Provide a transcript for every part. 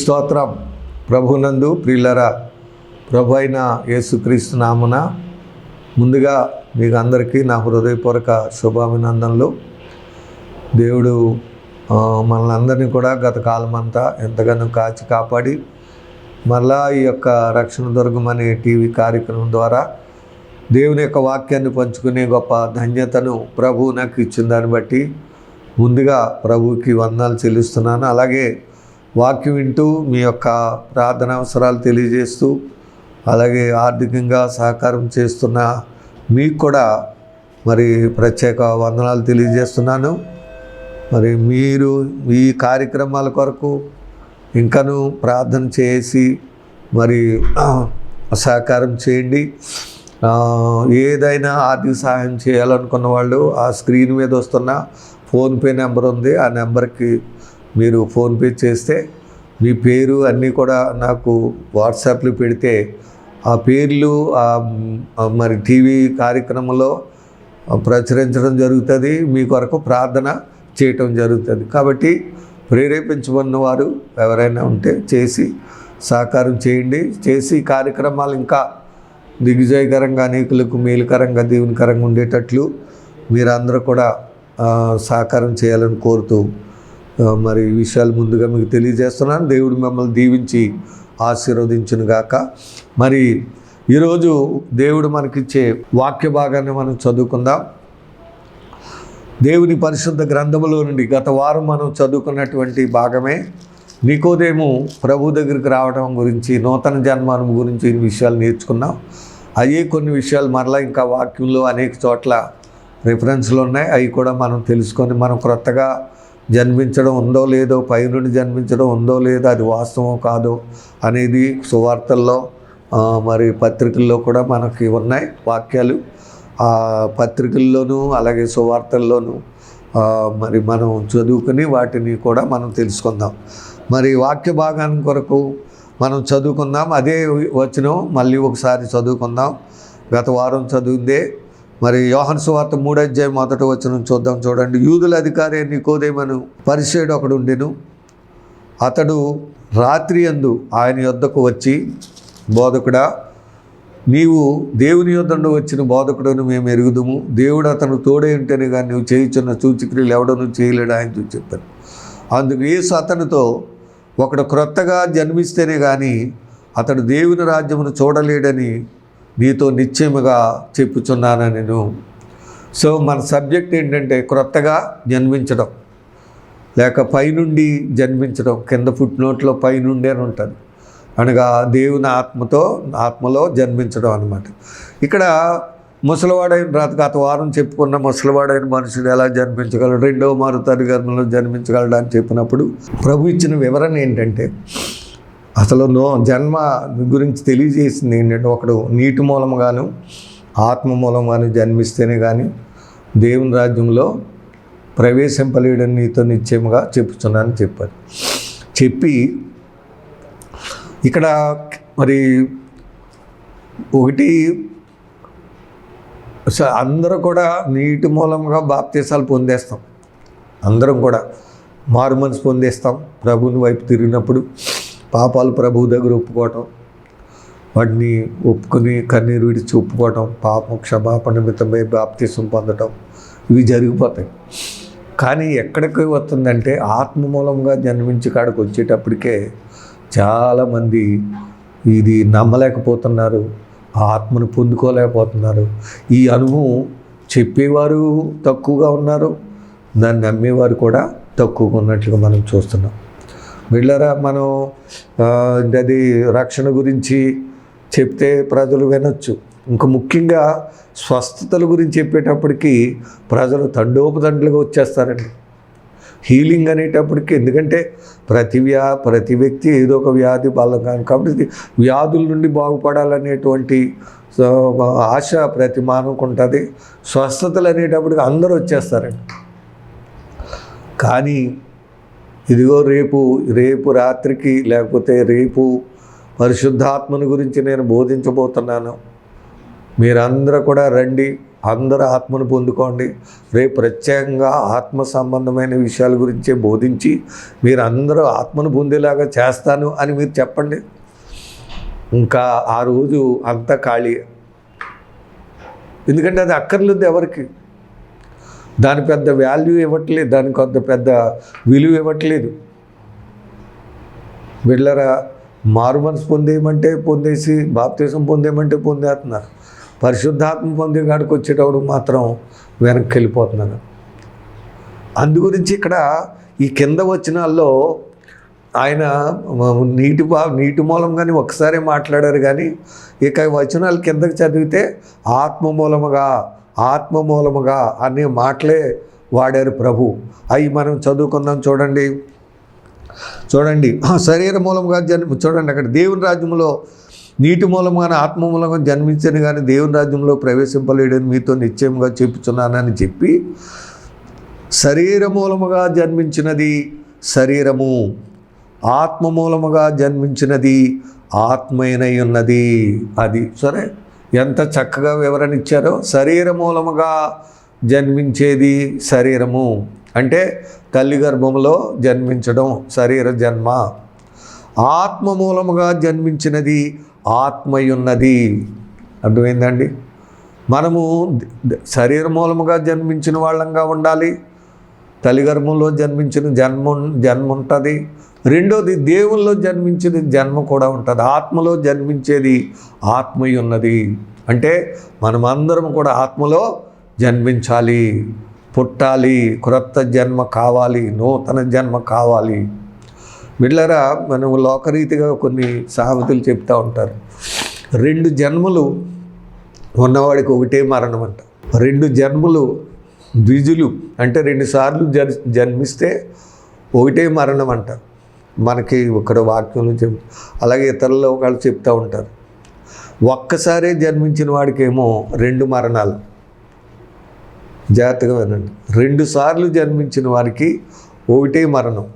స్తోత్రం. ప్రభునందు ప్రియులరా, ప్రభు అయిన యేసుక్రీస్తు నామున ముందుగా మీకు అందరికీ నా హృదయపూర్వక శుభాభినందనలు. దేవుడు మనల్ని అందరినీ కూడా గత కాలమంతా ఎంతగానో కాచి కాపాడి మరలా ఈ యొక్క రక్షణ దుర్గమనే టీవీ కార్యక్రమం ద్వారా దేవుని యొక్క వాక్యాన్ని పంచుకునే గొప్ప ధన్యతను ప్రభువు నాకు ఇచ్చిన దాన్ని బట్టి ముందుగా ప్రభువుకి వందనాలు చెల్లిస్తున్నాను. అలాగే వాక్యం వింటూ మీ యొక్క ప్రార్థన అవసరాలు తెలియజేస్తూ అలాగే ఆర్థికంగా సహకారం చేస్తున్న మీకు కూడా మరి ప్రత్యేక వందనాలు తెలియజేస్తున్నాను. మరి మీరు ఈ కార్యక్రమాల కొరకు ఇంకనూ ప్రార్థన చేసి మరి సహకారం చేయండి. ఏదైనా ఆర్థిక సహాయం చేయాలనుకున్న వాళ్ళు ఆ స్క్రీన్ మీద వస్తున్న ఫోన్పే నెంబర్ ఉంది, ఆ నెంబర్కి మీరు ఫోన్పే చేస్తే మీ పేరు అన్నీ కూడా నాకు వాట్సాప్లో పెడితే ఆ పేర్లు మరి టీవీ కార్యక్రమంలో ప్రచురించడం జరుగుతుంది, మీ కొరకు ప్రార్థన చేయటం జరుగుతుంది. కాబట్టి ప్రేరేపించబడిన వారు ఎవరైనా ఉంటే చేసి సహకారం చేయండి. చేసి కార్యక్రమాలు ఇంకా దిగ్విజయకరంగా అనేకులకు మేలుకరంగా దీవెనకరంగా ఉండేటట్లు మీరందరూ కూడా సహకారం చేయాలని కోరుతూ మరి ఈ విషయాలు ముందుగా మీకు తెలియజేస్తున్నాను. దేవుడు మిమ్మల్ని దీవించి ఆశీర్వదించును గాక. మరి ఈరోజు దేవుడు మనకిచ్చే వాక్య భాగాన్ని మనం చదువుకుందాం. దేవుని పరిశుద్ధ గ్రంథములో నుండి గత వారం మనం చదువుకున్నటువంటి భాగమే నికోదేము ప్రభు దగ్గరికి రావడం గురించి, నూతన జన్మం గురించి ఈ విషయాలు నేర్చుకున్నాం. అయ్యే కొన్ని విషయాలు మరలా ఇంకా వాక్యంలో అనేక చోట్ల రిఫరెన్స్లు ఉన్నాయి. అవి కూడా మనం తెలుసుకొని మనం క్రొత్తగా జన్మించడం ఉందో లేదో, పైనుండి జన్మించడం ఉందో లేదో, అది వాస్తవం కాదో అనేది సువార్తల్లో మరి పత్రికల్లో కూడా మనకి ఉన్నాయి వాక్యాలు. ఆ పత్రికల్లోనూ అలాగే సువార్తల్లోనూ మరి మనం చదువుకుని వాటిని కూడా మనం తెలుసుకుందాం. మరి వాక్య భాగాన్ని కొరకు మనం చదువుకుందాం. అదే వచనం మళ్ళీ ఒకసారి చదువుకుందాం. గత వారం చదివిందే. మరి యోహాను సువార్త 3వ అధ్యాయం 1వ వచనం చూద్దాం. చూడండి. యూదుల అధికారి నికోదేమను పరిసయ్యుడు ఒకడు ఉండెను. అతడు రాత్రి యందు ఆయన యొద్దకు వచ్చి, బోధకుడా, నీవు దేవుని యొద్ద నుండి వచ్చిన బోధకుడను మేము ఎరుగుదుము. దేవుడు అతను తోడే ఉంటేనే కానీ నువ్వు చేయుచున్న సూచక్రియలు ఎవడను చేయలేడు ఆయన చెప్పాను. అందుకు యేసు అతనితో, ఒకడు క్రొత్తగా జన్మిస్తేనే కానీ అతడు దేవుని రాజ్యమును చూడలేడని నీతో నిశ్చయముగా చెప్పుచున్నానని నేను. సో మన సబ్జెక్ట్ ఏంటంటే క్రొత్తగా జన్మించడం లేక పైనుండి జన్మించడం. కింద ఫుట్ నోట్లో పైనుండి అని ఉంటుంది, అనగా దేవుని ఆత్మలో జన్మించడం అన్నమాట. ఇక్కడ ముసలివాడైన గత వారం చెప్పుకున్న ముసలివాడైన మనుషుడు ఎలా జన్మించగలడు, రెండవ మారు తల్లిగర్భంలో జన్మించగలడు అని చెప్పినప్పుడు ప్రభు ఇచ్చిన వివరణ ఏంటంటే, అసలు జన్మ గురించి తెలియజేసింది ఏంటంటే, ఒకడు నీటి మూలంగాను ఆత్మ మూలంగాను జన్మిస్తేనే కానీ దేవుని రాజ్యంలో ప్రవేశింపలేడని నీతో నిశ్చయముగా చెప్పుచున్నానని చెప్పారు. చెప్పి ఇక్కడ మరి ఒకటి, అందరూ కూడా నీటి మూలంగా బాప్తీసాలు పొందేస్తాం. అందరం కూడా మారు మనసు పొందేస్తాం. ప్రభుని వైపు తిరిగినప్పుడు పాపాలు ప్రభువు దగ్గర ఒప్పుకోవటం, వాటిని ఒప్పుకొని కన్నీరు విడిచి ఒప్పుకోవటం, పాపం క్షమాపణ నిమిత్తమై బాప్తీసం పొందటం, ఇవి జరిగిపోతాయి. కానీ ఎక్కడికి వస్తుందంటే ఆత్మ మూలంగా జన్మించి కాడికి వచ్చేటప్పటికే చాలామంది ఇది నమ్మలేకపోతున్నారు, ఆత్మను పొందుకోలేకపోతున్నారు. ఈ అనుభవం చెప్పేవారు తక్కువగా ఉన్నారు, దాన్ని నమ్మేవారు కూడా తక్కువగా ఉన్నట్లుగా మనం చూస్తున్నాం. వీళ్ళరా మనం అది రక్షణ గురించి చెప్తే ప్రజలు వినొచ్చు. ఇంకా ముఖ్యంగా స్వస్థతల గురించి చెప్పేటప్పటికి ప్రజలు తండోపతండ్లుగా వచ్చేస్తారండి. హీలింగ్ అనేటప్పటికి, ఎందుకంటే ప్రతి వ్యక్తి ఏదో ఒక వ్యాధి బలం కాబట్టి వ్యాధుల నుండి బాగుపడాలనేటువంటి ఆశ ప్రతి మానవుకు ఉంటుంది. స్వస్థతలు అనేటప్పటికి అందరూ వచ్చేస్తారండి. కానీ ఇదిగో రేపు రాత్రికి లేకపోతే రేపు పరిశుద్ధాత్మని గురించి నేను బోధించబోతున్నాను. మీరందరూ కూడా రండి, అందరూ ఆత్మను పొందుకోండి. రేపు ప్రత్యేకంగా ఆత్మ సంబంధమైన విషయాల గురించే బోధించి మీరు అందరూ ఆత్మను పొందేలాగా చేస్తాను అని మీరు చెప్పండి. ఇంకా ఆ రోజు అంతా ఖాళీ. ఎందుకంటే అది అక్కర్లేదు ఎవరికి. దాని పెద్ద వాల్యూ ఇవ్వట్లేదు, దానికి కొంత పెద్ద విలువ ఇవ్వట్లేదు. వీళ్ళరా మారు మనసు పొందేయమంటే పొందేసి, బాప్తిసం పొందేయమంటే పొందేస్తున్నారు. పరిశుద్ధాత్మ పొందే కాడికి వచ్చేటప్పుడు మాత్రం వెనక్కి వెళ్ళిపోతున్నారు. అందుగురించి ఇక్కడ ఈ కింద వచనాల్లో ఆయన నీటి మూలంగానే ఒకసారి మాట్లాడారు, కానీ ఇక వచనాలు కిందకి చదివితే ఆత్మ మూలముగా అనే మాటలే వాడారు ప్రభు. అవి మనం చదువుకుందాం. చూడండి శరీర మూలంగా చూడండి అక్కడ దేవుని రాజ్యంలో నీటి మూలంగానే ఆత్మ మూలంగా జన్మించని కానీ దేవుని రాజ్యంలో ప్రవేశింపలేడని మీతో నిశ్చయంగా చెప్పుచున్నానని చెప్పి, శరీర మూలముగా జన్మించినది శరీరము, ఆత్మ మూలముగా జన్మించినది ఆత్మైనై ఉన్నది. అది సరే, ఎంత చక్కగా వివరణ ఇచ్చారో. శరీర మూలముగా జన్మించేది శరీరము అంటే తల్లి గర్భంలో జన్మించడం శరీర జన్మ. ఆత్మ మూలముగా జన్మించినది ఆత్మయున్నది. అర్థమైందండి? మనము శరీర మూలముగా జన్మించిన వాళ్ళంగా ఉండాలి. తల్లి గర్భంలో జన్మించిన జన్మ ఉంటుంది. రెండోది దేవుల్లో జన్మించిన జన్మ కూడా ఉంటుంది. ఆత్మలో జన్మించేది ఆత్మయున్నది అంటే మనమందరం కూడా ఆత్మలో జన్మించాలి, పుట్టాలి, క్రొత్త జన్మ కావాలి, నూతన జన్మ కావాలి. బిడ్డలారా, మనం లోకరీతిగా కొన్ని సామెతలు చెప్తూ ఉంటారు. 2 జన్మలు ఉన్నవాడికి ఒకటే మరణం అంట. 2 జన్మలు ద్విజులు అంటే 2 సార్లు జన్మిస్తే ఒకటే మరణం అంట. మనకి ఇక్కడ వాక్యంలో అలాగే ఇతరులు వాళ్ళు చెప్తూ ఉంటారు. ఒక్కసారే జన్మించిన వాడికేమో 2 మరణాలు. జాగ్రత్తగా వినండి. 2 సార్లు జన్మించిన వారికి ఒకటే మరణం.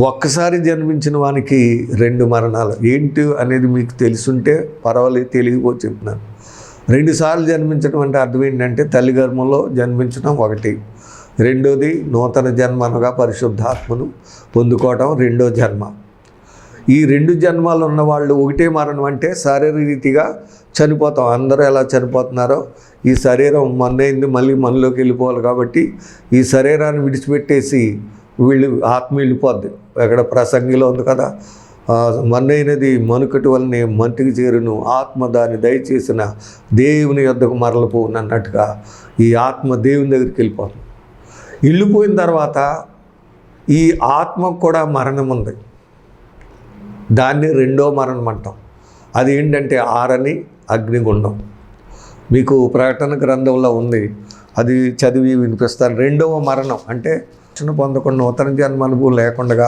ఒక్కసారి జన్మించిన వానికి 2 మరణాలు. ఏంటి అనేది మీకు తెలుసుంటే పర్వాలేదు, తెలియకపోతే చెప్తున్నాను. 2 సార్లు జన్మించడం అంటే అర్థం ఏంటంటే తల్లి గర్భంలో జన్మించడం ఒకటి, రెండోది నూతన జన్మ అనగా పరిశుద్ధాత్మను పొందుకోవటం రెండో జన్మ. ఈ 2 జన్మాలు ఉన్న వాళ్ళు ఒకటే మరణం అంటే శారీరరీతిగా చనిపోతాం. అందరూ ఎలా చనిపోతున్నారో ఈ శరీరం మన్నైంది, మళ్ళీ మనలోకి వెళ్ళిపోవాలి. కాబట్టి ఈ శరీరాన్ని విడిచిపెట్టేసి వీళ్ళు ఆత్మ వెళ్ళిపోద్ది. ఎక్కడ ప్రసంగిలో ఉంది కదా, మన్నైనది మనుకటి వల్లనే మంటికి చేరును, ఆత్మ దాన్ని దయచేసిన దేవుని యొద్దకు మరలిపోను అన్నట్టుగా ఈ ఆత్మ దేవుని దగ్గరికి వెళ్ళిపోతుంది. వెళ్ళిపోయిన తర్వాత ఈ ఆత్మకు కూడా మరణం ఉంది. దాన్ని రెండో మరణం అంటాం. అది ఏంటంటే ఆరని అగ్నిగుండం. మీకు ప్రకటన గ్రంథంలో ఉంది, అది చదివి వినిపిస్తాను. రెండవ మరణం అంటే రక్షణ పొందకుండా, నూతన జన్మ అనుభవం లేకుండా,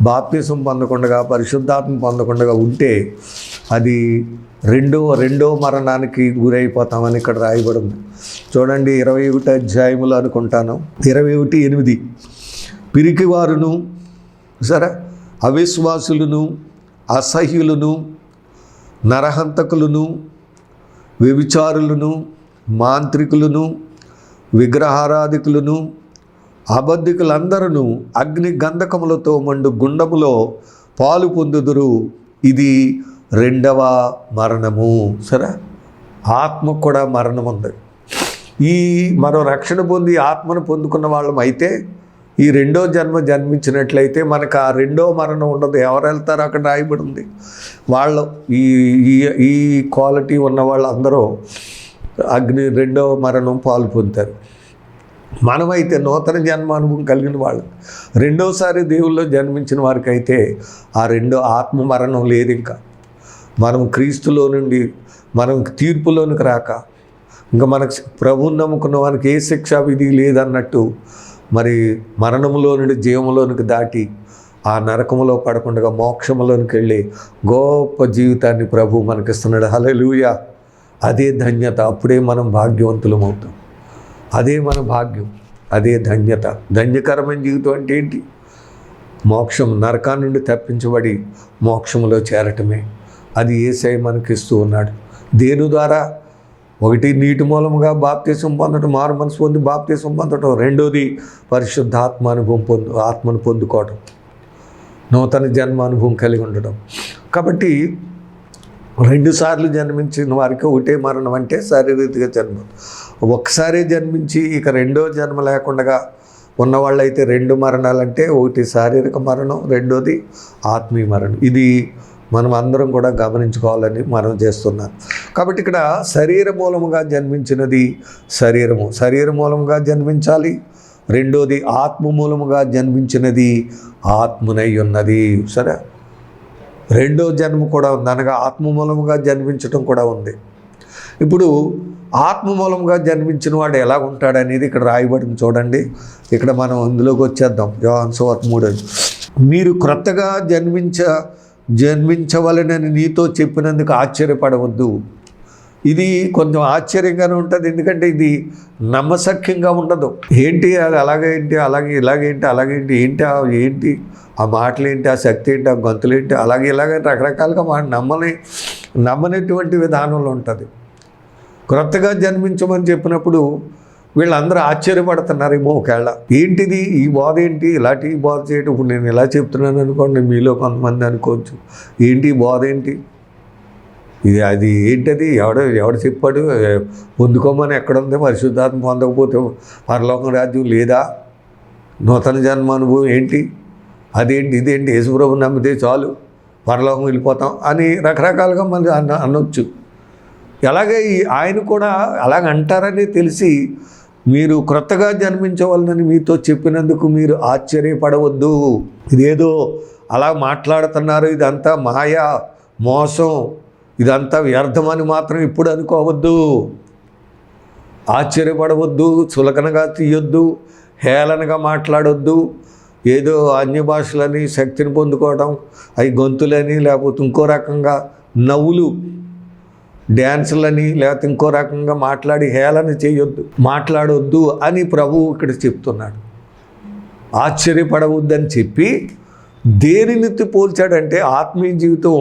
బాప్తిసం పొందకుండా, పరిశుద్ధాత్మ పొందకుండా ఉంటే అది రెండో మరణానికి గురైపోతామని ఇక్కడ రాయబడింది. చూడండి 21వ అధ్యాయములు అనుకుంటాను, 21:8. పిరికివారును సరే అవిశ్వాసులను, అసహ్యులను, నరహంతకులను, వ్యభిచారులను, మాంత్రికులను, విగ్రహారాధికులను, అబద్ధికులందరూ అగ్ని గంధకములతో మండు గుండములో పాలు పొందుదురు. ఇది రెండవ మరణము. సరే, ఆత్మకు కూడా మరణం ఉంది. ఈ మనం రక్షణ పొంది ఆత్మను పొందుకున్న వాళ్ళం అయితే ఈ రెండో జన్మ జన్మించినట్లయితే మనకు ఆ రెండో మరణం ఉండదు. ఎవరు వెళ్తారో అక్కడ రాయబడి ఉంది. వాళ్ళు ఈ క్వాలిటీ ఉన్న వాళ్ళందరూ అగ్ని రెండవ మరణం పాలు పొందుతారు. మనమైతే నూతన జన్మ అనుభవం కలిగిన వాళ్ళు, రెండోసారి దేవుల్లో జన్మించిన వారికి అయితే ఆ రెండో ఆత్మ మరణం లేదు. ఇంకా మనం క్రీస్తులో నుండి మనం తీర్పులోనికి రాక, ఇంకా మనకు ప్రభువుని నమ్ముకున్న వారికి ఏ శిక్షా విధి లేదన్నట్టు మరి మరణంలో నుండి జీవంలోనికి దాటి ఆ నరకములో పడకుండా మోక్షంలోనికి వెళ్ళి గొప్ప జీవితాన్ని ప్రభు మనకిస్తున్నాడు. హల్లెలూయా! అదే ధన్యత. అప్పుడే మనం భాగ్యవంతులం అవుతాం. అదే మన భాగ్యం, అదే ధన్యత. ధన్యకరమైన జీవితం అంటే ఏంటి? మోక్షం, నరకాన్ని నుండి తప్పించబడి మోక్షంలో చేరటమే. అది యేసయ్య మనకిస్తూ ఉన్నాడు. దేని ద్వారా? ఒకటి నీటి మూలముగా బాప్తీసం పొందడం, మారు మనసు పొంది బాప్తీసం పొందడం. రెండోది పరిశుద్ధాత్మ అనుభవం ఆత్మను పొందుకోవడం, నూతన జన్మ అనుభవం కలిగి ఉండడం. కాబట్టి 2 సార్లు జన్మించిన వారికి ఒకటే మరణం అంటే శారీరక జన్మ. ఒక్కసారి జన్మించి ఇక రెండో జన్మ లేకుండా ఉన్నవాళ్ళైతే 2 మరణాలంటే, ఒకటి శారీరక మరణం, రెండోది ఆత్మీయ మరణం. ఇది మనం అందరం కూడా గమనించుకోవాలని మనం చేస్తున్నాం. కాబట్టి ఇక్కడ శరీర మూలముగా జన్మించినది శరీర మూలముగా జన్మించాలి. రెండోది ఆత్మ మూలముగా జన్మించినది ఆత్మనై ఉన్నది. సరే, రెండో జన్మ కూడా ఉంది, అనగా ఆత్మ మూలముగా జన్మించడం కూడా ఉంది. ఇప్పుడు ఆత్మ మూలంగా జన్మించిన వాడు ఎలా ఉంటాడనేది ఇక్కడ రాయబడింది చూడండి. ఇక్కడ మనం ఇందులోకి వచ్చేద్దాం. యోహాను సువార్త 3. మీరు క్రొత్తగా జన్మించవలనని నీతో చెప్పినందుకు ఆశ్చర్యపడవద్దు. ఇది కొంచెం ఆశ్చర్యంగానే ఉంటుంది, ఎందుకంటే ఇది నమ్మశక్యంగా ఉండదు. ఏంటి అది అలాగేంటి, అలాగేంటి ఏంటి ఆ మాటలేంటి, ఆ శక్తి ఏంటి, ఆ గొంతులేంటి, ఇలాగే రకరకాలుగా నమ్మనటువంటి విధానంలో ఉంటుంది. క్రొత్తగా జన్మించమని చెప్పినప్పుడు వీళ్ళందరూ ఆశ్చర్యపడుతున్నారేమో ఒకవేళ, ఏంటిది ఈ బాధ ఏంటి, ఇలాంటి బాధ చేయటం. ఇప్పుడు నేను ఇలా చెప్తున్నాను అనుకోండి, మీలో కొంతమంది అనుకోవచ్చు, ఏంటి బాధ ఏంటి, అది ఏంటది, ఎవడు చెప్పాడు, పొందుకోమని ఎక్కడుంది, పరిశుద్ధాత్మ పొందకపోతే పరలోకం రాజ్యం లేదా, నూతన జన్మ అనుభవం ఏంటి, అదేంటి ఇదేంటి, యేసుప్రభు నమ్మితే చాలు పరలోకం వెళ్ళిపోతాం అని రకరకాలుగా మంది అనొచ్చు. అలాగే ఆయన కూడా అలాగ అంటారని తెలిసి మీరు క్రొత్తగా జన్మించవాలని మీతో చెప్పినందుకు మీరు ఆశ్చర్యపడవద్దు. ఇదేదో అలా మాట్లాడుతున్నారు, ఇదంతా మాయా మోసం, ఇదంతా వ్యర్థమని మాత్రం ఇప్పుడు అనుకోవద్దు. ఆశ్చర్యపడవద్దు, చులకనగా తీయొద్దు, హేళనగా మాట్లాడొద్దు. ఏదో అన్య భాషలని శక్తిని పొందుకోవడం, అవి గొంతులని, లేకపోతే ఇంకో రకంగా నవ్వులు, డ్యాన్సులని, లేకపోతే ఇంకో రకంగా మాట్లాడి హేళన మాట్లాడొద్దు అని ప్రభువు ఇక్కడ చెప్తున్నాడు. ఆశ్చర్యపడవద్దని చెప్పి దేనిని పోల్చాడంటే, ఆత్మీయ జీవితం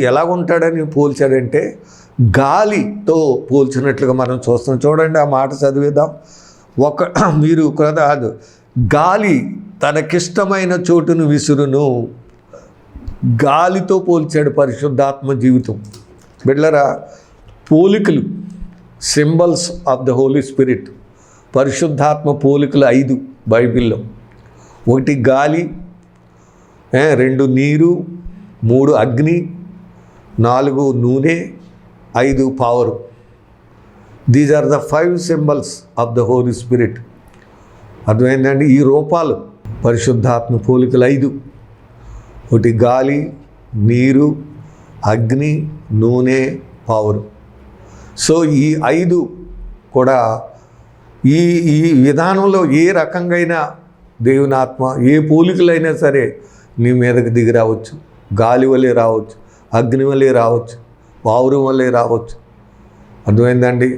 ఎలా ఉంటాడని పోల్చాడంటే గాలితో పోల్చినట్లుగా మనం చూస్తున్నాం. చూడండి, ఆ మాట చదివేద్దాం. మీరు కాదు, గాలి తనకిష్టమైన చోటును విసురును. గాలితో పోల్చాడు పరిశుద్ధాత్మ జీవితం. బిడ్డలారా, పోలికలు, symbols of the Holy Spirit, పరిశుద్ధాత్మ పోలికలు 5 బైబిల్లో. 1 గాలి, 2 నీరు, 3 అగ్ని, 4 నూనె, 5 power. These are the 5 symbols of the Holy Spirit. అర్థమైందండి? ఈ రూపాలు పరిశుద్ధాత్మ పోలికలు 5. 1 గాలి, నీరు, అగ్ని, నూనె, పవరు. సో ఈ 5 కూడా ఈ విధానంలో ఏ రకంగా దేవుని ఆత్మ ఏ పోలికలైనా సరే నీ మీదకి దిగి రావచ్చు. గాలి వల్లే రావచ్చు, అగ్ని వల్లే రావచ్చు, పౌరం వల్లే రావచ్చు. అర్థమైందండి?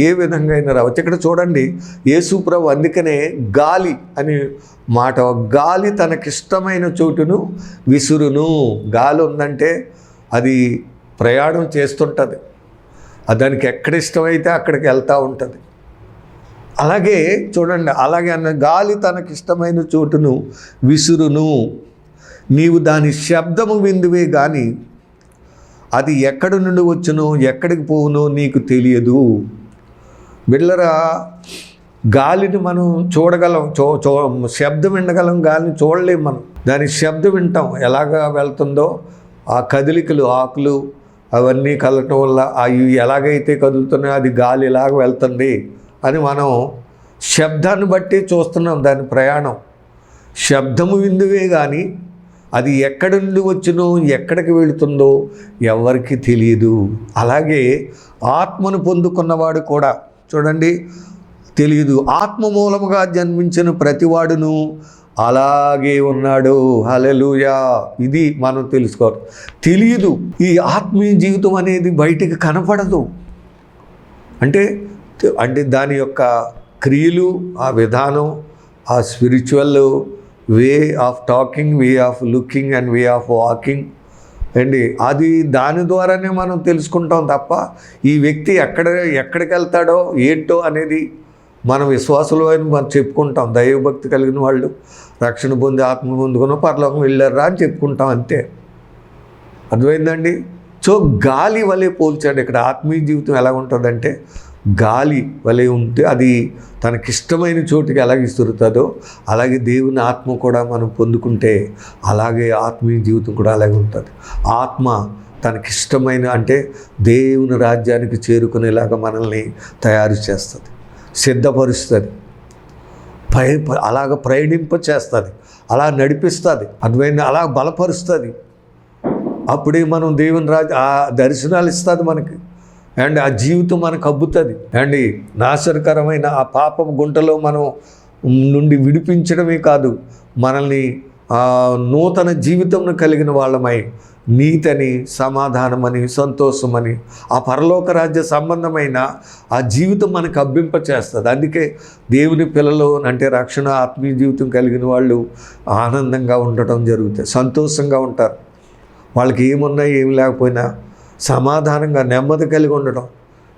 ఏ విధంగా అయినా రావచ్చు. ఇక్కడ చూడండి, యేసు ప్రభు అందుకనే గాలి అని మాట, గాలి తనకిష్టమైన చోటును విసురును. గాలి ఉందంటే అది ప్రయాణం చేస్తుంటుంది, దానికి ఎక్కడ ఇష్టమైతే అక్కడికి వెళ్తూ ఉంటుంది. అలాగే చూడండి, అలాగే అన్న గాలి తనకిష్టమైన చోటును విసురును. నీవు దాని శబ్దము విందువే కానీ అది ఎక్కడి నుండి వచ్చునో ఎక్కడికి పోవునో నీకు తెలియదు. బిడ్డలారా, గాలిని మనం చూడగలం, శబ్దం వినగలం, గాలిని చూడలేం. మనం దాని శబ్దం వింటాం, ఎలాగా వెళ్తుందో ఆ కదిలికలు, ఆకులు అవన్నీ కలగటం వల్ల అవి ఎలాగైతే కదులుతున్నాయో అది గాలి ఎలాగ వెళ్తుంది అని మనం శబ్దాన్ని బట్టి చూస్తున్నాం దాని ప్రయాణం. శబ్దము విందువే కానీ అది ఎక్కడి నుండి వచ్చినో ఎక్కడికి వెళుతుందో ఎవరికి తెలియదు. అలాగే ఆత్మను పొందుకున్నవాడు కూడా చూడండి తెలియదు. ఆత్మ మూలముగా జన్మించిన ప్రతివాడును అలాగే ఉన్నాడు. హల్లెలూయా. ఇది మనం తెలుసుకోవాలి. తెలియదు. ఈ ఆత్మీయ జీవితం అనేది బయటికి కనపడదు. అంటే దాని యొక్క క్రియలు, ఆ విధానం, ఆ spiritual way of talking, way of looking and way of walking, అది దాని ద్వారానే మనం తెలుసుకుంటాం తప్ప ఈ వ్యక్తి ఎక్కడికి వెళ్తాడో ఏంటో అనేది మనం విశ్వాసులు అని మనం చెప్పుకుంటాం. దైవభక్తి కలిగిన వాళ్ళు రక్షణ పొంది ఆత్మ పొందుకున్న పరలోకం వెళ్ళారా అని చెప్పుకుంటాం, అంతే. అర్థమైందండి? సో గాలి వలె పోల్చాడు ఇక్కడ. ఆత్మీయ జీవితం ఎలా ఉంటుందంటే గాలి వలె ఉంటే అది తనకిష్టమైన చోటుకి ఎలాగ ఇస్తురుతుందో అలాగే దేవుని ఆత్మ కూడా మనం పొందుకుంటే అలాగే ఆత్మీయ జీవితం కూడా అలాగే ఉంటుంది. ఆత్మ తనకిష్టమైన అంటే దేవుని రాజ్యానికి చేరుకునేలాగా మనల్ని తయారు చేస్తుంది, సిద్ధపరుస్తుంది, అలాగ ప్రయాణింప చేస్తుంది, అలా నడిపిస్తుంది, అద్వైన అలా బలపరుస్తుంది. అప్పుడే మనం దేవుని ఆ దర్శనాలు ఇస్తుంది మనకి, అండ్ ఆ జీవితం మనకు అబ్బుతుంది. అండ్ నాశనకరమైన ఆ పాపం గుంటలో మనం నుండి విడిపించడమే కాదు, మనల్ని నూతన జీవితం కలిగిన వాళ్ళమై నీతని, సమాధానమని, సంతోషమని, ఆ పరలోక రాజ్య సంబంధమైన ఆ జీవితం మనకు అబ్బింపచేస్తుంది. అందుకే దేవుని పిల్లలు అంటే రక్షణ ఆత్మీయ జీవితం కలిగిన వాళ్ళు ఆనందంగా ఉండటం జరుగుతుంది, సంతోషంగా ఉంటారు. వాళ్ళకి ఏమున్నా ఏమి లేకపోయినా సమాధానంగా నెమ్మది కలిగి ఉండడం,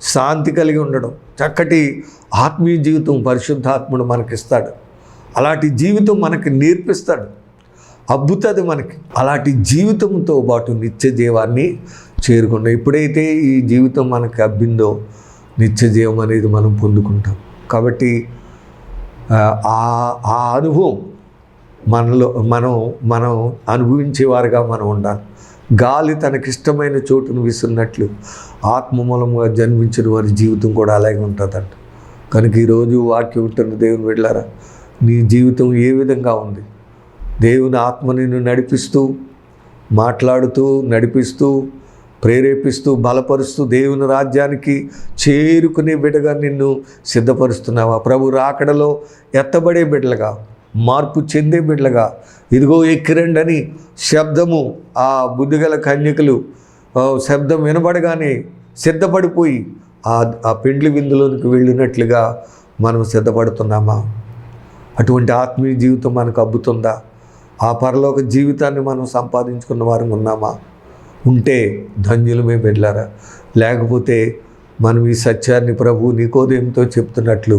శాంతి కలిగి ఉండడం, చక్కటి ఆత్మీయ జీవితం పరిశుద్ధాత్ముడు మనకిస్తాడు. అలాంటి జీవితం మనకి నేర్పిస్తాడు, అబ్బుతుంది మనకి. అలాంటి జీవితంతో పాటు నిత్య జీవాన్ని చేరుకుంటాం. ఎప్పుడైతే ఈ జీవితం మనకి అబ్బిందో నిత్య జీవం అనేది మనం పొందుకుంటాం. కాబట్టి ఆ అనుభవం మనలో మనం అనుభవించేవారుగా మనం ఉండాలి. గాలి తనకిష్టమైన చోటును విసున్నట్లు ఆత్మ మూలంగా జన్మించిన వారి జీవితం కూడా అలాగే ఉంటుందంట. కనుక ఈరోజు వాక్యం ఉంటున్న దేవుని బిడ్డలారా, నీ జీవితం ఏ విధంగా ఉంది? దేవుని ఆత్మ నిన్ను నడిపిస్తూ, మాట్లాడుతూ, నడిపిస్తూ, ప్రేరేపిస్తూ, బలపరుస్తూ దేవుని రాజ్యానికి చేరుకునే బిడ్డగా నిన్ను సిద్ధపరుస్తున్నావా? ప్రభు రాకడలో ఎత్తబడే బిడ్డలుగా, మార్పు చెందే బిడ్డలుగా, ఇదిగో ఎక్కిరండి అని శబ్దము ఆ బుద్ధిగల కన్యకలు శబ్దం వినబడగానే సిద్ధపడిపోయి ఆ పెండ్లి విందులోనికి వెళ్ళినట్లుగా మనం సిద్ధపడుతున్నామా? అటువంటి ఆత్మీయ జీవితం మనకు అబ్బుతుందా? ఆ పరలోక జీవితాన్ని మనం సంపాదించుకున్న వారం ఉన్నామా? ఉంటే ధన్యులమే బిడ్డలారా. లేకపోతే మనం ఈ సత్యాన్ని ప్రభు నికోదేముతో చెప్తున్నట్లు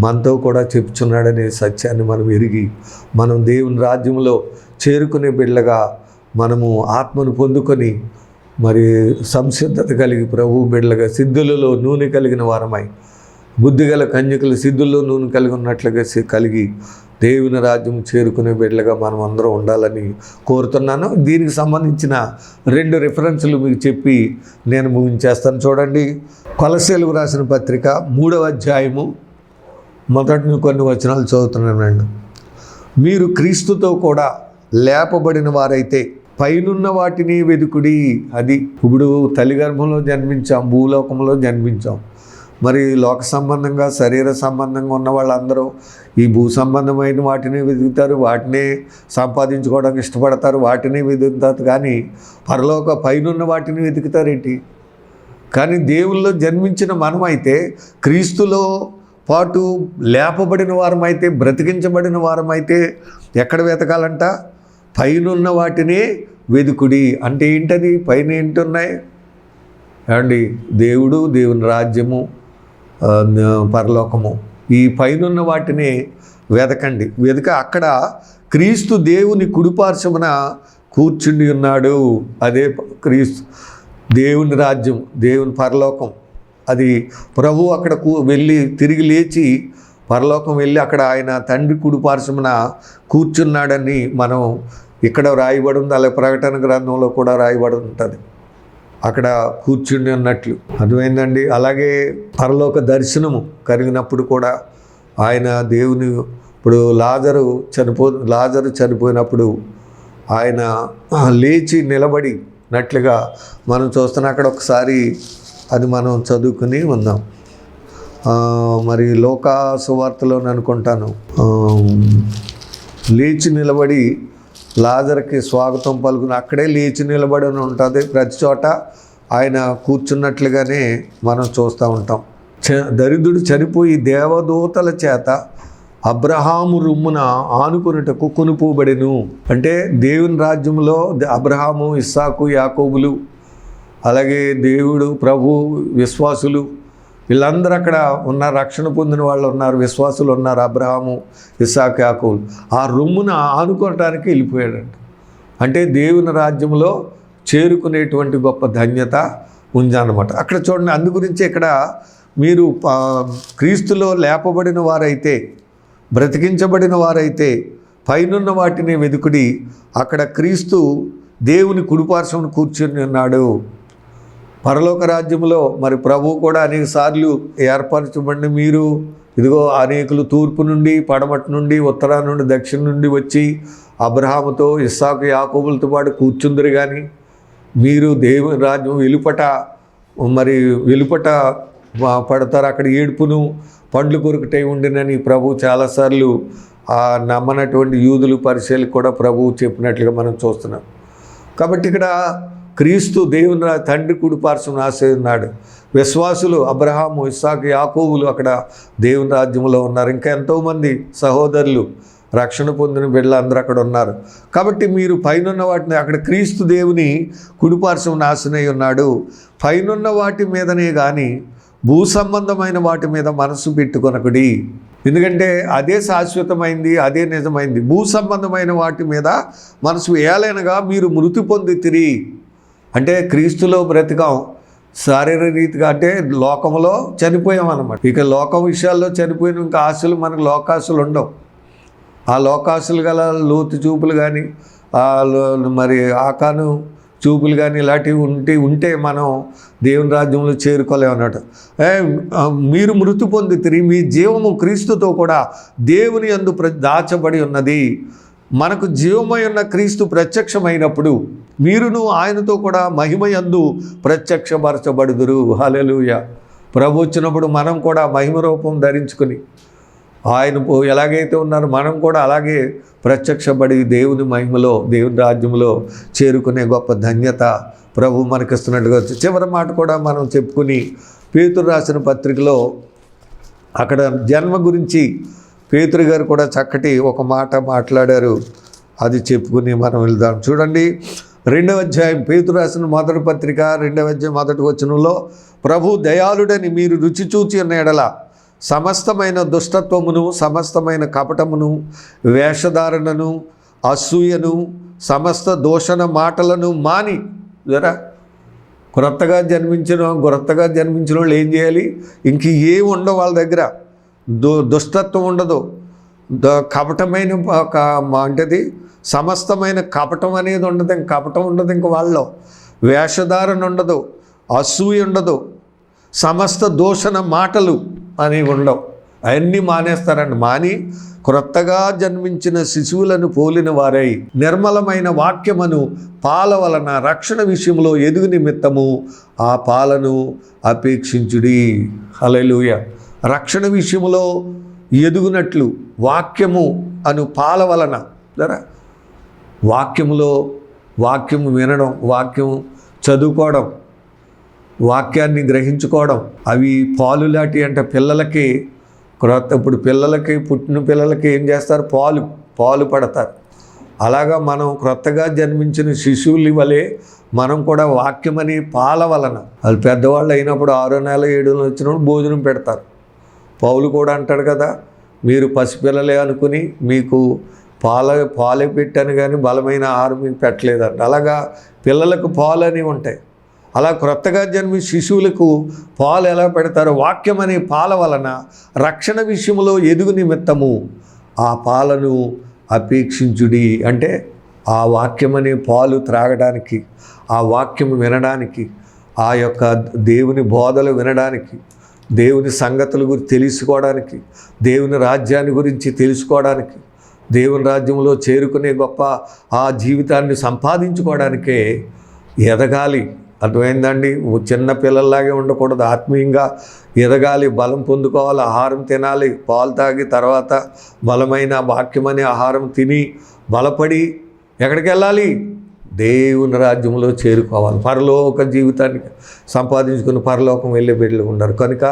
మనతో కూడా చెప్తున్నాడనే సత్యాన్ని మనం ఎరిగి మనం దేవుని రాజ్యంలో చేరుకునే బిడ్డలుగా మనము ఆత్మను పొందుకొని మరి సంసిద్ధత కలిగి ప్రభు బిడ్డలుగా సిద్ధులలో నూనె కలిగిన వారమై, బుద్ధిగల కన్యకలు సిద్ధుల్లో నూనె కలిగి ఉన్నట్లుగా కలిగి దేవుని రాజ్యం చేరుకునే బిడ్డలుగా మనం అందరం ఉండాలని కోరుతున్నాను. దీనికి సంబంధించిన 2 రిఫరెన్సులు మీకు చెప్పి నేను ముగించేస్తాను. చూడండి, కొలస్సీలకు రాసిన పత్రిక 3వ అధ్యాయము మొదటి కొన్ని వచనాలు చదువుతున్నానండి. మీరు క్రీస్తుతో కూడా లేపబడిన వారైతే పైనున్న వాటిని వెదుకుడి. అది ఇప్పుడు తల్లి గర్భంలో జన్మించాం, భూలోకంలో జన్మించాం. మరి లోక సంబంధంగా శరీర సంబంధంగా ఉన్న వాళ్ళందరూ ఈ భూ సంబంధమైన వాటిని వెతుకుతారు, వాటినే సంపాదించుకోవడానికి ఇష్టపడతారు, వాటిని వెతుకుతారు. కానీ పరలోక పైనున్న వాటిని వెతుకుతారేంటి? కానీ దేవుల్లో జన్మించిన మనమైతే క్రీస్తులో పాటు లేపబడిన వారమైతే, బ్రతికించబడిన వారమైతే ఎక్కడ వెతకాలంట? పైనున్న వాటినే వెదుకుడి. అంటే ఏంటది? పైన ఏంటున్నాయి అండి? దేవుడు, దేవుని రాజ్యము, పరలోకము. ఈ పైనున్న వాటిని వెతకండి. అక్కడ క్రీస్తు దేవుని కుడిపార్శ్వమున కూర్చుండి ఉన్నాడు. అదే క్రీస్తు, దేవుని రాజ్యం, దేవుని పరలోకం. అది ప్రభు అక్కడ వెళ్ళి తిరిగి లేచి పరలోకం వెళ్ళి అక్కడ ఆయన తండ్రి కుడిపార్శ్వమున కూర్చున్నాడని మనం ఇక్కడ రాయబడి ఉంది. అలాగే ప్రకటన గ్రంథంలో కూడా రాయబడి ఉంటుంది, అక్కడ కూర్చుండి అన్నట్లు. అర్థమైందండి? అలాగే పరలోక దర్శనము కలిగినప్పుడు కూడా ఆయన దేవుని, ఇప్పుడు లాజరు చనిపోయినప్పుడు ఆయన లేచి నిలబడినట్లుగా మనం చూస్తున్నాం. అక్కడ ఒకసారి అది మనం చదువుకుని ఉందాం. మరి లోకా సువార్తలో అనుకుంటాను, లేచి నిలబడి లాజరుకి స్వాగతం పలుకుని అక్కడే లేచి నిలబడి ఉంటుంది. ప్రతి చోట ఆయన కూర్చున్నట్లుగానే మనం చూస్తూ ఉంటాం. దరిద్రుడు చనిపోయి దేవదూతల చేత అబ్రహాము రొమ్మున ఆనుకొనుటకు కొనుపోబడెను. అంటే దేవుని రాజ్యంలో అబ్రహాము, ఇస్సాకు, యాకోబులు, అలాగే దేవుడు, ప్రభు, విశ్వాసులు వీళ్ళందరూ అక్కడ ఉన్న రక్షణ పొందిన వాళ్ళు ఉన్నారు, విశ్వాసులు ఉన్నారు. అబ్రహాము, ఇస్సాకు, యాకోబులు ఆ రొమ్మున ఆనుకోవటానికి వెళ్ళిపోయాడంట. అంటే దేవుని రాజ్యంలో చేరుకునేటువంటి గొప్ప ధన్యత ఉందన్నమాట. అక్కడ చూడండి, అందు గురించి ఇక్కడ మీరు క్రీస్తులో లేపబడిన వారైతే, బ్రతికించబడిన వారైతే పైనున్న వాటిని వెదుకుడి, అక్కడ క్రీస్తు దేవుని కుడిపార్శ్వమున కూర్చుని ఉన్నాడు. పరలోక రాజ్యంలో మరి ప్రభువు కూడా అనేక సార్లు ఏర్పరచబడిన మీరు ఇదిగో అనేకులు తూర్పు నుండి, పడమటి నుండి, ఉత్తరా నుండి, దక్షిణ నుండి వచ్చి అబ్రహాముతో, ఇస్సాకు, యాకోబులతో పాటు కూర్చుందరు. కానీ మీరు దేవుని రాజ్యం వెలుపట పడతారు, అక్కడ ఏడుపును పండ్లు కొరుకుటై ఉండినని ప్రభు చాలాసార్లు నమ్మనటువంటి యూదులు, పరిచయులకు కూడా ప్రభువు చెప్పినట్లుగా మనం చూస్తున్నాం. కాబట్టి ఇక్కడ క్రీస్తు దేవుని తండ్రి కుడిపార్శ్వమున ఆశీర్వదిస్తున్నాడు. విశ్వాసులు అబ్రహాము, ఇస్సాకు, యాకోబులు అక్కడ దేవుని రాజ్యంలో ఉన్నారు. ఇంకా ఎంతోమంది సహోదరులు, రక్షణ పొందిన బిడ్డలు అందరూ అక్కడ ఉన్నారు. కాబట్టి మీరు పైనున్న వాటిని, అక్కడ క్రీస్తు దేవుని కుడిపార్శ్వమున ఆశీనై ఉన్నాడు. పైనున్న వాటి మీదనే కానీ భూ సంబంధమైన వాటి మీద మనసు పెట్టుకొనకుడి. ఎందుకంటే అదే శాశ్వతమైంది, అదే నిజమైంది. భూ సంబంధమైన వాటి మీద మనసు వేయాలనగా మీరు మృతి పొందితిరి. అంటే క్రీస్తులో బ్రతికాం, శారీరక రీతిగా అంటే లోకంలో చనిపోయాం అన్నమాట. ఇక లోకం విషయాల్లో చనిపోయిన ఇంకా ఆశలు, మనకు లోకాశలు ఉండవు. ఆ లోకాశలు గల లోతు చూపులు కానీ, మరి ఆకాను చూపులు కానీ ఇలాంటివి ఉంటే మనం దేవుని రాజ్యంలో చేరుకోలేమన్నట్టు. మీరు మృతి పొందితిరి, మీ జీవము క్రీస్తుతో కూడా దేవుని యందు దాచబడి ఉన్నది. మనకు జీవమై ఉన్న క్రీస్తు ప్రత్యక్షమైనప్పుడు మీరును ఆయనతో కూడా మహిమయందు ప్రత్యక్షపరచబడుదురు. హల్లెలూయా. ప్రభు వచ్చినప్పుడు మనం కూడా మహిమ రూపం ధరించుకుని ఆయన ఎలాగైతే ఉన్నారో మనం కూడా అలాగే ప్రత్యక్షపడి దేవుని మహిమలో, దేవుని రాజ్యంలో చేరుకునే గొప్ప ధన్యత ప్రభు మనకిస్తున్నట్టుగా చివరి మాట కూడా మనం చెప్పుకుని, పేతురు రాసిన పత్రికలో అక్కడ జన్మ గురించి పేతురు గారు కూడా చక్కటి ఒక మాట మాట్లాడారు. అది చెప్పుకుని మనం వెళ్దాం. చూడండి, 2వ అధ్యాయం, పేతురు రాసిన మొదటి పత్రిక 2వ అధ్యాయం 1వ వచనంలో, ప్రభు దయాళుడని మీరు రుచి చూచి ఉన్న ఎడల సమస్తమైన దుష్టత్వమును, సమస్తమైన కపటమును, వేషధారణను, అసూయను, సమస్త దూషణ మాటలను మాని. జరా క్రొత్తగా జన్మించిన వాళ్ళు ఏం చేయాలి? ఇంక ఏం ఉండవు వాళ్ళ దగ్గర. దుష్టత్వం ఉండదు, కపటమైన అంటేది సమస్తమైన కపటం అనేది ఉండదు. ఇంక కపటం ఉండదు ఇంక వాళ్ళలో. వేషధారణ ఉండదు, అసూయ ఉండదు, సమస్త దూషణ మాటలు అనేవి ఉండవు. అవన్నీ మానేస్తారండి. మాని క్రొత్తగా జన్మించిన శిశువులను పోలిన వారై నిర్మలమైన వాక్యమును పాల వలన రక్షణ విషయంలో ఎదుగు నిమిత్తము ఆ పాలను అపేక్షించుడి. హల్లెలూయా. రక్షణ విషయంలో ఎదుగునట్లు వాక్యము అను పాల వలన, వాక్యము వినడం, వాక్యం చదువుకోవడం, వాక్యాన్ని గ్రహించుకోవడం, అవి పాలు లాంటి. అంటే పిల్లలకి ఇప్పుడు పుట్టిన పిల్లలకి ఏం చేస్తారు? పాలు పడతారు. అలాగా మనం క్రొత్తగా జన్మించిన శిశువుల వలె మనం కూడా వాక్యమని పాల వలన, వాళ్ళు పెద్దవాళ్ళు అయినప్పుడు 6వ నెల 7వ నెల వచ్చినప్పుడు భోజనం పెడతారు. పౌలు కూడా అంటాడు కదా, మీరు పసిపిల్లలే అనుకుని మీకు పాలే పెట్టాను కానీ బలమైన ఆహారం మీకు పెట్టలేదంట. అలాగా పిల్లలకు పాలు అని ఉంటాయి. అలా క్రొత్తగా జన్మి శిశువులకు పాలు ఎలా పెడతారో, వాక్యం అనే పాల వలన రక్షణ విషయంలో ఎదుగు నిమిత్తము ఆ పాలను అపేక్షించుడి. అంటే ఆ వాక్యం అనే పాలు త్రాగడానికి, ఆ వాక్యం వినడానికి, ఆ యొక్క దేవుని బోధలు వినడానికి, దేవుని సంగతుల గురించి తెలుసుకోవడానికి, దేవుని రాజ్యాన్ని గురించి తెలుసుకోవడానికి, దేవుని రాజ్యంలో చేరుకునే గొప్ప ఆ జీవితాన్ని సంపాదించుకోవడానికే ఎదగాలి. అర్థమైందండి? చిన్న పిల్లల్లాగే ఉండకూడదు, ఆత్మీయంగా ఎదగాలి, బలం పొందుకోవాలి, ఆహారం తినాలి, పాలు తాగి తర్వాత బలమైన వాక్యమనే ఆహారం తిని బలపడి ఎక్కడికి వెళ్ళాలి? దేవుని రాజ్యంలో చేరుకోవాలి. పరలోక జీవితానికి సంపాదించుకుని పరలోకం వెళ్ళే బిడ్డలు ఉన్నారు. కనుక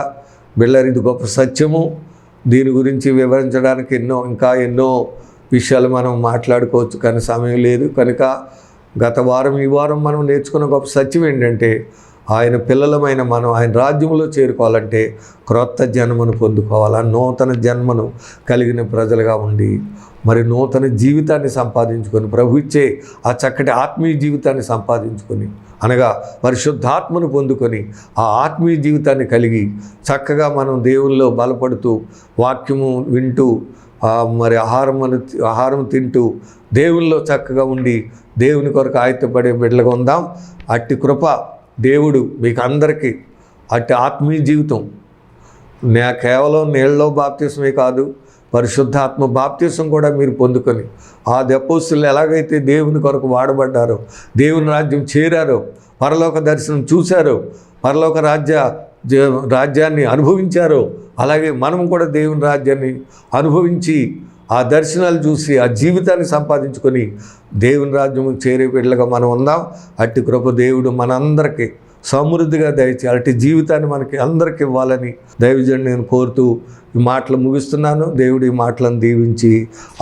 బిళ్ళారు, ఇది గొప్ప సత్యము. దీని గురించి వివరించడానికి ఇంకా ఎన్నో విషయాలు మనం మాట్లాడుకోవచ్చు, కానీ సమయం లేదు. కనుక గత వారం ఈ వారం మనం నేర్చుకున్న గొప్ప సత్యం ఏంటంటే, ఆయన పిల్లలమైన మనం ఆయన రాజ్యంలో చేరుకోవాలంటే క్రొత్త జన్మను పొందుకోవాలా, నూతన జన్మను కలిగిన ప్రజలుగా ఉండి మరి నూతన జీవితాన్ని సంపాదించుకొని, ప్రభు ఇచ్చే ఆ చక్కటి ఆత్మీయ జీవితాన్ని సంపాదించుకొని, అనగా పరిశుద్ధాత్మను పొందుకొని ఆ ఆత్మీయ జీవితాన్ని కలిగి చక్కగా మనం దేవుల్లో బలపడుతూ వాక్యము వింటూ మరి ఆహారం తింటూ దేవుల్లో చక్కగా ఉండి దేవుని కొరకు ఆయుత్తపడే బిడ్డలుగా ఉందాం. అట్టి కృప దేవుడు మీకు అందరికీ, అట్టి ఆత్మీయ జీవితం కేవలం నీళ్ళలో బాప్తిస్మే కాదు, పరిశుద్ధాత్మ బాప్తిసం కూడా మీరు పొందుకొని ఆ అపోస్తలులు ఎలాగైతే దేవుని కొరకు వాడబడ్డారో, దేవుని రాజ్యం చేరారో, పరలోక దర్శనం చూశారో, పరలోక రాజ్యాన్ని అనుభవించారో, అలాగే మనం కూడా దేవుని రాజ్యాన్ని అనుభవించి ఆ దర్శనాలు చూసి ఆ జీవితాన్ని సంపాదించుకొని దేవుని రాజ్యము చేరే బిడ్డలుగా మనం ఉందాం. అట్టి కృప దేవుడు మనందరికీ సమృద్ధిగా దయచేయాలి. అట్టి జీవితాన్ని మనకి అందరికి ఇవ్వాలని దైవజనుడు నేను కోరుతూ ఈ మాటలు ముగిస్తున్నాను. దేవుడు ఈ మాటలను దీవించి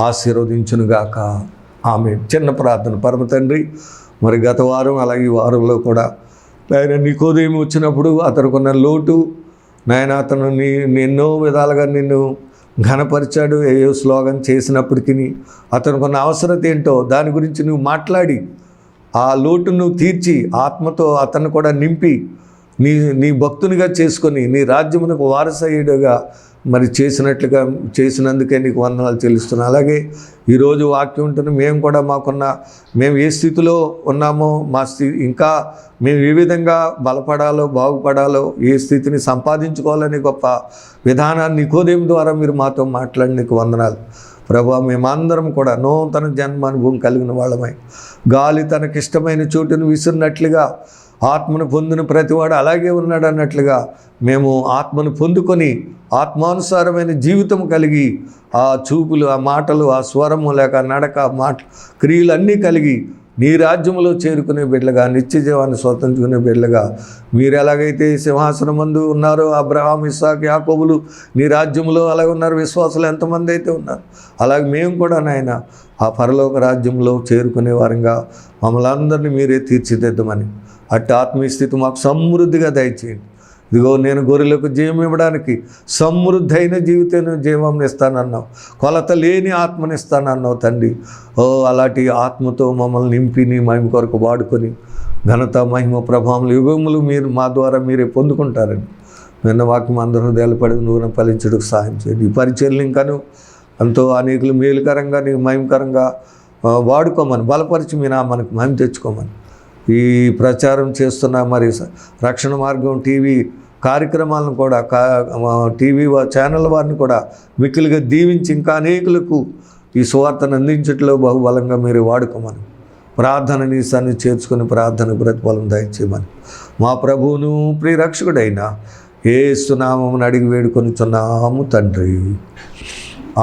ఆశీర్వదించునుగాక. ఆమేన్. చిన్న ప్రార్థన. పరమ తండ్రి, మరి గత వారం అలాగే ఈ వారంలో కూడా ఆయన నికోదేము వచ్చినప్పుడు అతనుకున్న లోటు, నాయన అతను ఎన్నో విధాలుగా నిన్ను ఘనపరిచాడు, ఏయో స్లోగన్ చేసినప్పటికీ అతనుకున్న అవసరత ఏంటో దాని గురించి నువ్వు మాట్లాడి ఆ లోటును నువ్వు తీర్చి ఆత్మతో అతను కూడా నింపి నీ భక్తునిగా చేసుకొని నీ రాజ్యమునకు వారసయ్యుడుగా మరి చేసినందుకే నీకు వందనాలు చెల్లిస్తున్నాను. అలాగే ఈరోజు వాక్యం ఉంటుంది, మేము కూడా మేము ఏ స్థితిలో ఉన్నామో ఇంకా మేము ఏ విధంగా బలపడాలో బాగుపడాలో ఏ స్థితిని సంపాదించుకోవాలని గొప్ప విధానాన్ని నికోదేము ద్వారా మీరు మాతో మాట్లాడి నీకు వందనాలు. ప్రభా, మేమందరం కూడా నూతన జన్మ అనుభవం కలిగిన వాళ్ళమై గాలి తనకిష్టమైన చోటును విసిరినట్లుగా ఆత్మను పొందిన ప్రతివాడు అలాగే ఉన్నాడు అన్నట్లుగా మేము ఆత్మను పొందుకొని ఆత్మానుసారమైన జీవితం కలిగి ఆ చూపులు, ఆ మాటలు, ఆ స్వరము లేక నడక, క్రియలు అన్నీ కలిగి నీ రాజ్యంలో చేరుకునే బిడ్డలుగా, నిత్య జీవాన్ని స్వతంత్రుకునే బిడ్డలుగా మీరు ఎలాగైతే సింహాసనం మందు ఉన్నారో అబ్రహాం, ఇస్సాకు, యాకోబులు నీ రాజ్యంలో అలాగే ఉన్నారు. విశ్వాసులు ఎంతమంది అయితే ఉన్నారు, అలాగే మేము కూడా నాయన ఆ పరలోక రాజ్యంలో చేరుకునే వారంగా మమ్మల్ని అందరినీ మీరే తీర్చిదిద్దమని అట్టి ఆత్మీయ స్థితి మాకు సమృద్ధిగా దయచేయండి. ఇదిగో నేను గొర్రెలకు జీవం ఇవ్వడానికి సమృద్ధైన జీవం ఇస్తానన్నావు, కొలత లేని ఆత్మనిస్తానన్నావు తండ్రి. అలాంటి ఆత్మతో మమ్మల్ని నింపి నీ మహిమ కొరకు వాడుకొని ఘనత, మహిమ, ప్రభావం, యుగములు మీరు మా ద్వారా మీరే పొందుకుంటారని విన్న వాక్యం అందరూ హృదయాలు నూనె ఫలించడానికి సహాయం చేయండి. ఈ పరిచర్లు ఇంకాను ఎంతో అనేకులు మేలుకరంగా నీకు మహిమకరంగా వాడుకోమని, బలపరిచి మీ నామానికి మహిమ తెచ్చుకోమని ఈ ప్రచారం చేస్తున్న మరి రక్షణ మార్గం టీవీ కార్యక్రమాలను కూడా టీవీ ఛానల్ వారిని కూడా మిక్కిలిగా దీవించి ఇంకా అనేకులకు ఈ సువార్తను అందించట్లో బహుబలంగా మీరు వాడుకోమని, ప్రార్థనని సన్ని చేర్చుకుని ప్రార్థన ప్రతిఫలం దయచేయమని మా ప్రభువును ప్రియరక్షకుడైన యేసు నామమున అడిగి వేడుకొనుచున్నాము తండ్రి.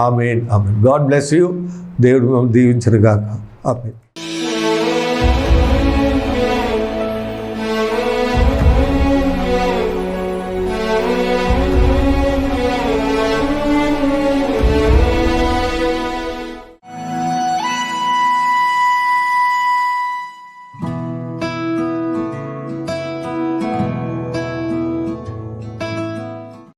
Amen. Amen. God bless you. దేవుడు మేము దీవించును గాక. ఆమేన్.